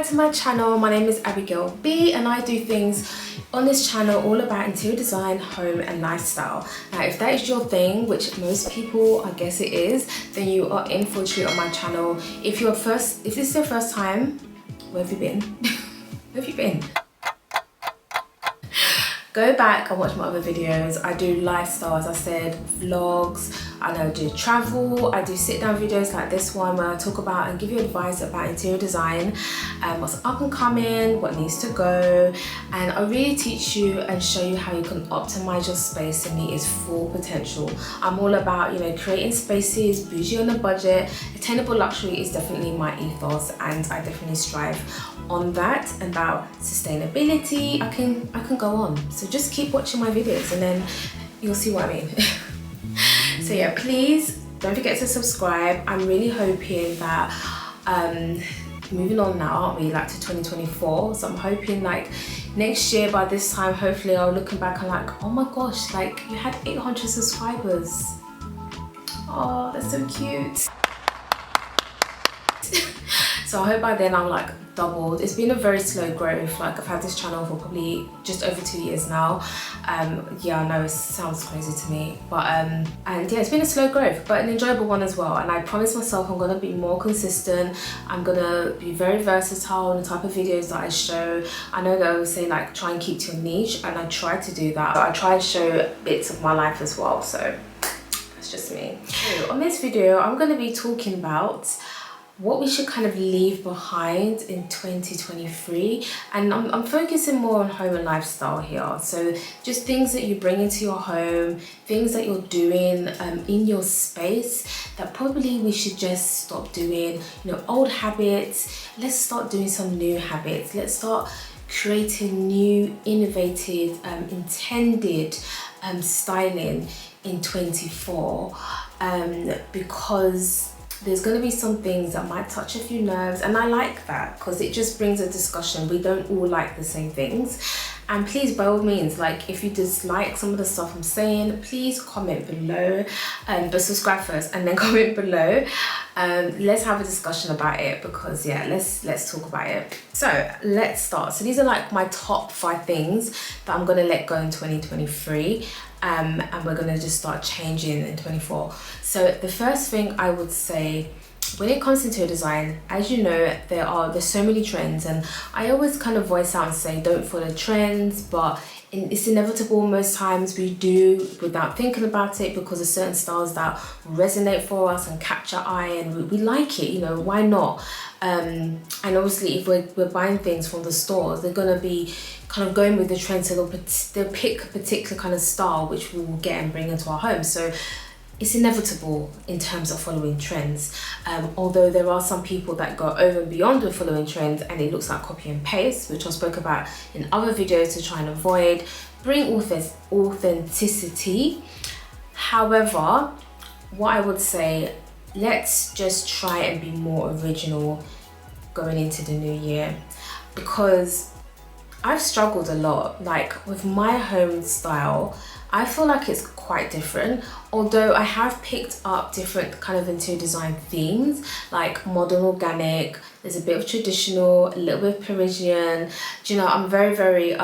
to my channel. My name is Abigail B and I do things on this channel all about interior design, home and lifestyle. Now if that is your thing, which most people I guess it is, then you are in for a treat on my channel. If this is your first time, where have you been? Where have you been? Go back and watch my other videos. I do lifestyle, as I said, vlogs, and I do travel. I do sit down videos like this one where I talk about and give you advice about interior design, what's up and coming, what needs to go, and I really teach you and show you how you can optimize your space to meet its full potential. I'm all about, you know, creating spaces, bougie on a budget. Attainable luxury is definitely my ethos, and I definitely strive on that. About sustainability, I can go on. So just keep watching my videos and then you'll see what I mean. So yeah, please don't forget to subscribe. I'm really hoping that moving on now, aren't we, like to 2024, so I'm hoping like next year by this time, hopefully I'll looking back and like, oh my gosh, like you had 800 subscribers. Oh, that's so cute. So I hope by then I'm like doubled. It's been a very slow growth. Like I've had this channel for probably just over 2 years now. Yeah, I know it sounds crazy to me, but and yeah, it's been a slow growth, but an enjoyable one as well. And I promise myself I'm gonna be more consistent. I'm gonna be very versatile in the type of videos that I show. I know that I would say like try and keep to your niche, and I try to do that. But I try and show bits of my life as well. So that's just me. So on this video, I'm gonna be talking about what we should kind of leave behind in 2023, and I'm focusing more on home and lifestyle here. So just things that you bring into your home, things that you're doing in your space that probably we should just stop doing. You know, old habits, let's start doing some new habits. Let's start creating new, innovative, intended styling in 24, because there's going to be some things that might touch a few nerves, and I like that because it just brings a discussion. We don't all like the same things, and please, by all means, like if you dislike some of the stuff I'm saying, please comment below, but subscribe first and then comment below. Let's have a discussion about it, because yeah, let's talk about it. So let's start. So these are like my top 5 things that I'm going to let go in 2023. And we're gonna just start changing in 24. So the first thing I would say, when it comes to interior design, as you know, there's so many trends, and I always kind of voice out and say don't follow trends, but it's inevitable most times we do without thinking about it, because there's certain styles that resonate for us and catch our eye, and we like it, you know, why not? And obviously if we're buying things from the stores, they're gonna be kind of going with the trend, so they'll pick a particular kind of style which we will get and bring into our home. So it's inevitable in terms of following trends, although there are some people that go over and beyond with following trends, and it looks like copy and paste, which I spoke about in other videos to try and avoid. Bring authenticity. However, what I would say, let's just try and be more original going into the new year, because I've struggled a lot, like with my home style. I feel like it's quite different, although I have picked up different kind of interior design themes, like modern organic, there's a bit of traditional, a little bit of Parisian. Do you know, I'm very, very,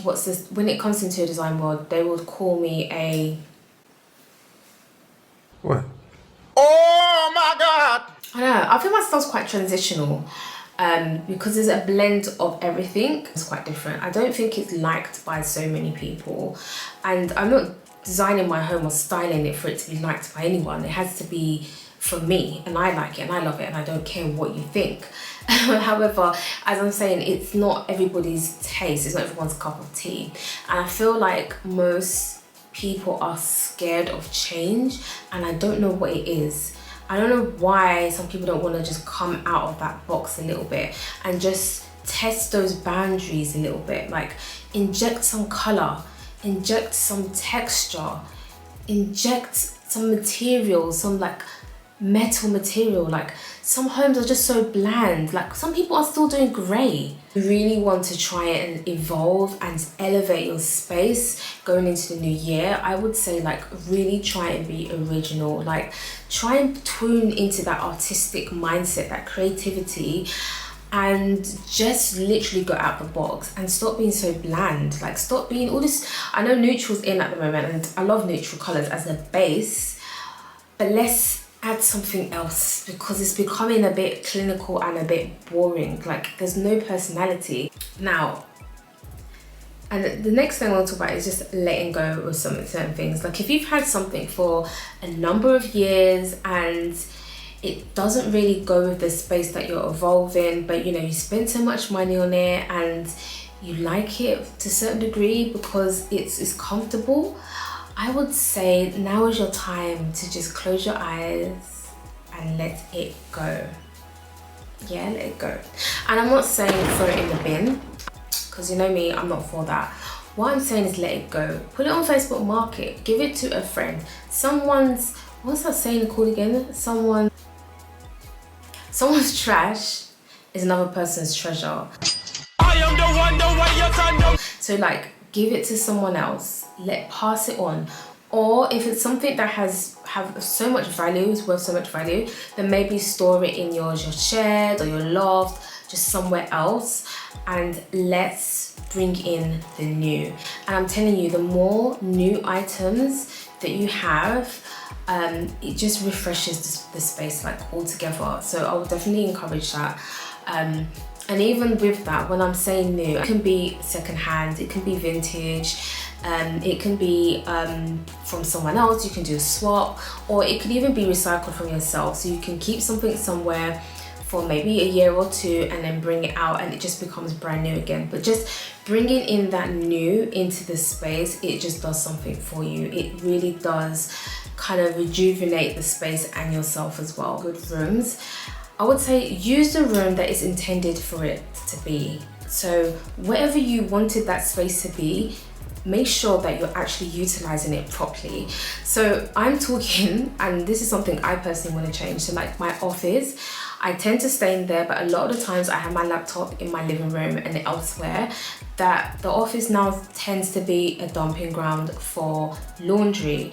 what's this, when it comes to interior design world, they would call me a... What? Oh my God! I don't know, I think my style's quite transitional. Because there's a blend of everything. It's quite different. I don't think it's liked by so many people, and I'm not designing my home or styling it for it to be liked by anyone. It has to be for me, and I like it and I love it, and I don't care what you think. However, as I'm saying, it's not everybody's taste, it's not everyone's cup of tea, and I feel like most people are scared of change, and I don't know what it is. I don't know why some people don't want to just come out of that box a little bit and just test those boundaries a little bit, like inject some color, inject some texture, inject some material, some like metal material. Like some homes are just so bland, like some people are still doing grey. You really want to try and evolve and elevate your space going into the new year. I would say like really try and be original, like try and tune into that artistic mindset, that creativity, and just literally go out the box and stop being so bland. Like, stop being all this. I know neutral's in at the moment, and I love neutral colors as a base, but let's add something else, because it's becoming a bit clinical and a bit boring. Like, there's no personality now. And the next thing I want to talk about is just letting go of certain things. Like, if you've had something for a number of years and it doesn't really go with the space that you're evolving, but you know, you spend so much money on it and you like it to a certain degree because it's comfortable, I would say now is your time to just close your eyes and let it go. Yeah, let it go. And I'm not saying throw it in the bin, because you know me, I'm not for that. What I'm saying is let it go. Put it on Facebook Market, give it to a friend. Someone's, what's that saying called again? Someone's trash is another person's treasure. I am the way you can know. So like, give it to someone else, pass it on. Or if it's something that have so much value, is worth so much value, then maybe store it in your shed or your loft, just somewhere else, and let's bring in the new. And I'm telling you, the more new items that you have, it just refreshes the space like altogether. So I would definitely encourage that. And even with that, when I'm saying new, it can be secondhand, it can be vintage, it can be from someone else, you can do a swap, or it could even be recycled from yourself. So you can keep something somewhere for maybe a year or two and then bring it out and it just becomes brand new again. But just bringing in that new into the space, it just does something for you. It really does kind of rejuvenate the space and yourself as well. Good rooms, I would say use the room that is intended for it to be. So whatever you wanted that space to be, make sure that you're actually utilizing it properly. So I'm talking, and this is something I personally want to change. So like my office, I tend to stay in there, but a lot of the times I have my laptop in my living room and elsewhere. That the office now tends to be a dumping ground for laundry.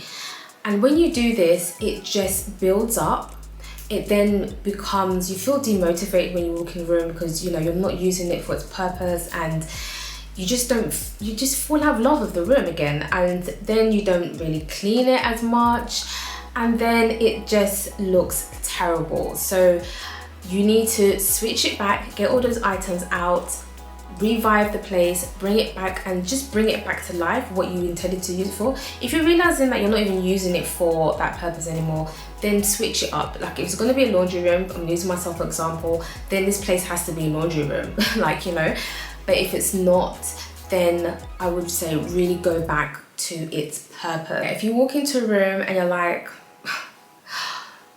And when you do this, it just builds up. It then becomes, you feel demotivated when you walk in the room because you know you're not using it for its purpose, and you just fall out of love with the room again, and then you don't really clean it as much, and then it just looks terrible. So you need to switch it back, get all those items out, revive the place, bring it back, and just bring it back to life, what you intended to use it for. If you're realizing that you're not even using it for that purpose anymore, then switch it up. Like if it's going to be a laundry room, I'm using myself for example, then this place has to be a laundry room. Like, you know, but if it's not, then I would say really go back to its purpose. If you walk into a room and you're like,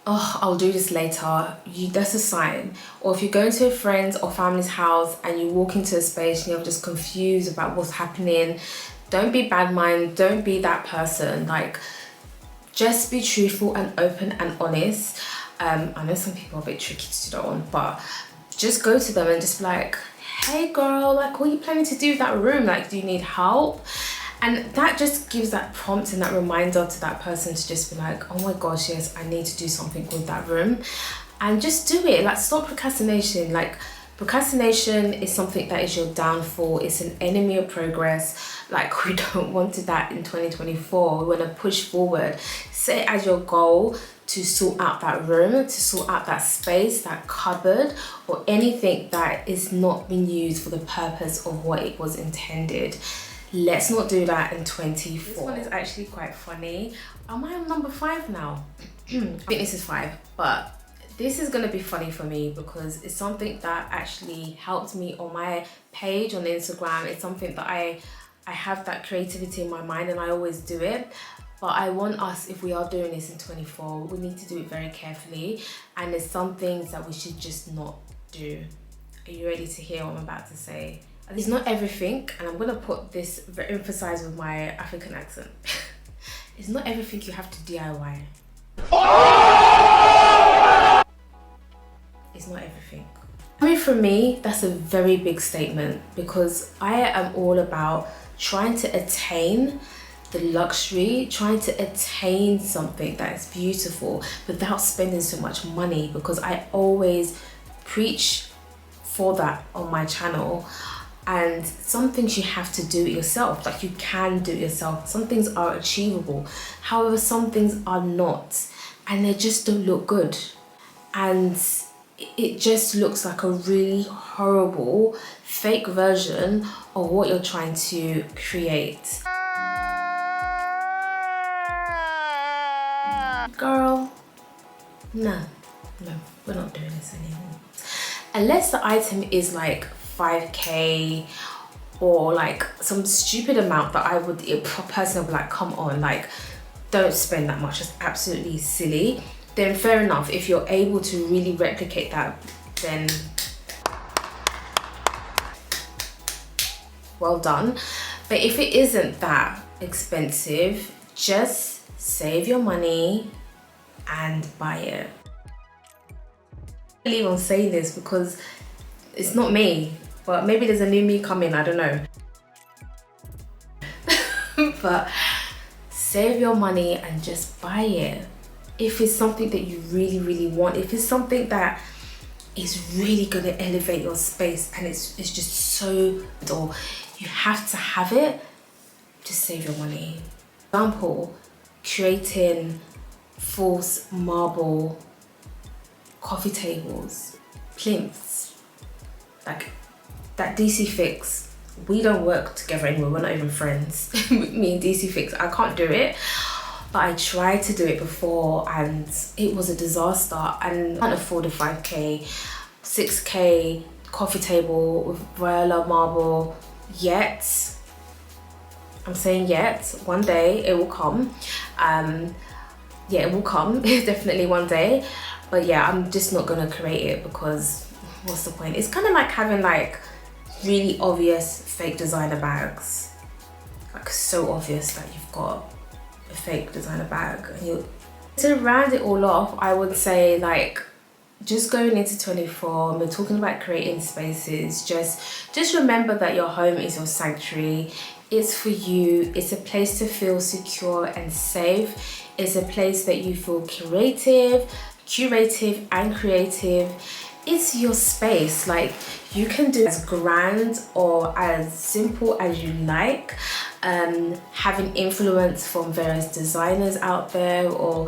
oh, I'll do this later, that's a sign. Or if you go into a friend's or family's house and you walk into a space and you're just confused about what's happening, don't be bad mind, don't be that person. Like, just be truthful and open and honest. I know some people are a bit tricky to do that on, but just go to them and just be like, hey girl, like what are you planning to do with that room? Like, do you need help? And that just gives that prompt and that reminder to that person to just be like, oh my gosh, yes, I need to do something with that room. And just do it. Like, stop procrastination. Like, procrastination is something that is your downfall. It's an enemy of progress. Like, we don't want that in 2024. We want to push forward. Set it as your goal to sort out that room, to sort out that space, that cupboard, or anything that is not being used for the purpose of what it was intended. Let's not do that in 24. This one is actually quite funny. Am I on number 5 now? I think this is 5, but this is gonna be funny for me because it's something that actually helped me on my page on Instagram. It's something that I have that creativity in my mind and I always do it. But I want us, if we are doing this in 24, we need to do it very carefully. And there's some things that we should just not do. Are you ready to hear what I'm about to say? It's not everything, and I'm gonna put this, emphasize with my African accent. It's not everything you have to DIY. It's not everything. I mean, for me, that's a very big statement because I am all about trying to attain the luxury, trying to attain something that is beautiful without spending so much money, because I always preach for that on my channel. And some things you have to do it yourself, like you can do it yourself. Some things are achievable, however some things are not, and they just don't look good, and it just looks like a really horrible fake version of what you're trying to create. Girl, no, we're not doing this anymore. Unless the item is like 5k or like some stupid amount that I would personally be like, come on, like don't spend that much, it's absolutely silly. Then fair enough, if you're able to really replicate that, then well done. But if it isn't that expensive, just save your money and buy it. I believe I'm saying this because it's not me, but maybe there's a new me coming, I don't know. But save your money and just buy it. If it's something that you really want, if it's something that is really going to elevate your space and it's just so, or you have to have it, just save your money. For example, creating false marble coffee tables, plinths, like that DC Fix. We don't work together anymore, we're not even friends. Me and DC Fix, I can't do it. But I tried to do it before and it was a disaster, and I can't afford a 5k, 6k coffee table with Viola marble yet. I'm saying yet, one day it will come. Yeah, it will come, definitely one day. But yeah, I'm just not gonna create it because what's the point? It's kind of like having like really obvious fake designer bags. Like so obvious that you've got a fake designer bag. And to round it all off, I would say like just going into 24, we're talking about creating spaces, just remember that your home is your sanctuary. It's for you. It's a place to feel secure and safe. It's a place that you feel curative and creative. It's your space. Like you can do as grand or as simple as you like. Having influence from various designers out there, or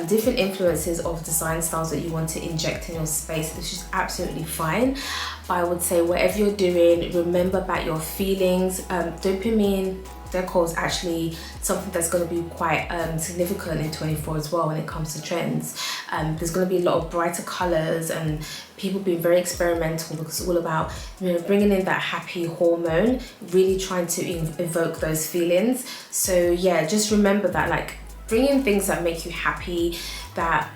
different influences of design styles that you want to inject in your space, which is absolutely fine. But I would say whatever you're doing, remember about your feelings. Dopamine decor is actually something that's going to be quite significant in 24 as well when it comes to trends. There's going to be a lot of brighter colors and people being very experimental, because it's all about, you know, bringing in that happy hormone, really trying to evoke those feelings. So yeah, just remember that, like, bring in things that make you happy, that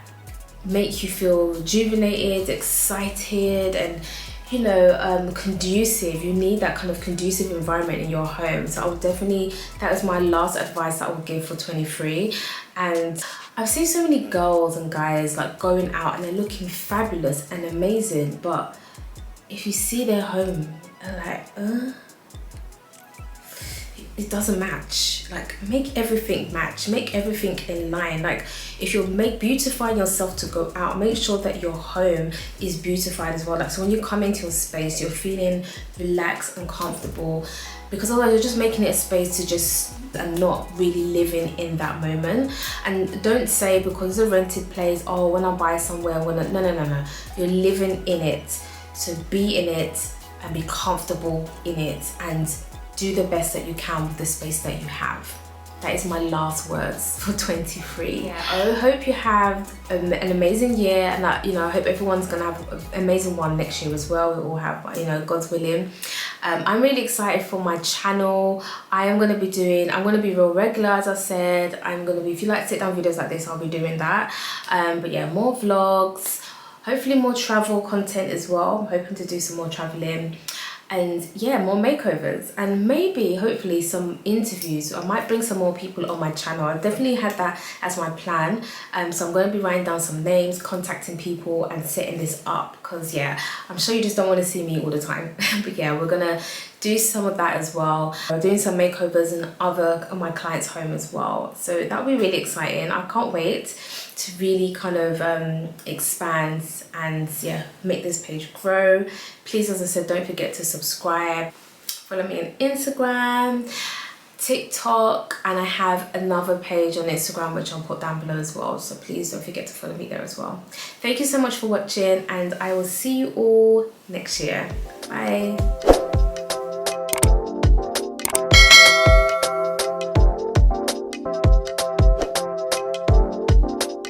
make you feel rejuvenated, excited, and you know, conducive. You need that kind of conducive environment in your home. So I would definitely, that is my last advice that I would give for 23. And I've seen so many girls and guys like going out and they're looking fabulous and amazing, but if you see their home and like, it doesn't match. Like, make everything match, make everything in line. Like, if you're beautifying yourself to go out, make sure that your home is beautified as well. Like, so when you come into your space, you're feeling relaxed and comfortable, because otherwise you're just making it a space to just and not really living in that moment. And don't say because it's a rented place, oh, when I buy somewhere, no. You're living in it, so be in it and be comfortable in it, and do the best that you can with the space that you have. That is my last words for 23. Yeah, I hope you have an amazing year, and that, you know, I hope everyone's gonna have an amazing one next year as well. We all have, you know, God's willing. I'm really excited for my channel. I'm gonna be real regular, as I said. If you like sit down videos like this, I'll be doing that. But yeah, more vlogs, hopefully more travel content as well. I'm hoping to do some more traveling. And yeah, more makeovers, and maybe hopefully some interviews. I might bring some more people on my channel. I've definitely had that as my plan. So I'm going to be writing down some names, contacting people and setting this up, because yeah, I'm sure you just don't want to see me all the time. But yeah, we're gonna do some of that as well. I'm doing some makeovers in other of my clients' home as well, so that'll be really exciting. I can't wait to really kind of expand and yeah, make this page grow. Please, as I said, don't forget to subscribe, follow me on Instagram, TikTok, and I have another page on Instagram which I'll put down below as well, so please don't forget to follow me there as well. Thank you so much for watching, and I will see you all next year. Bye.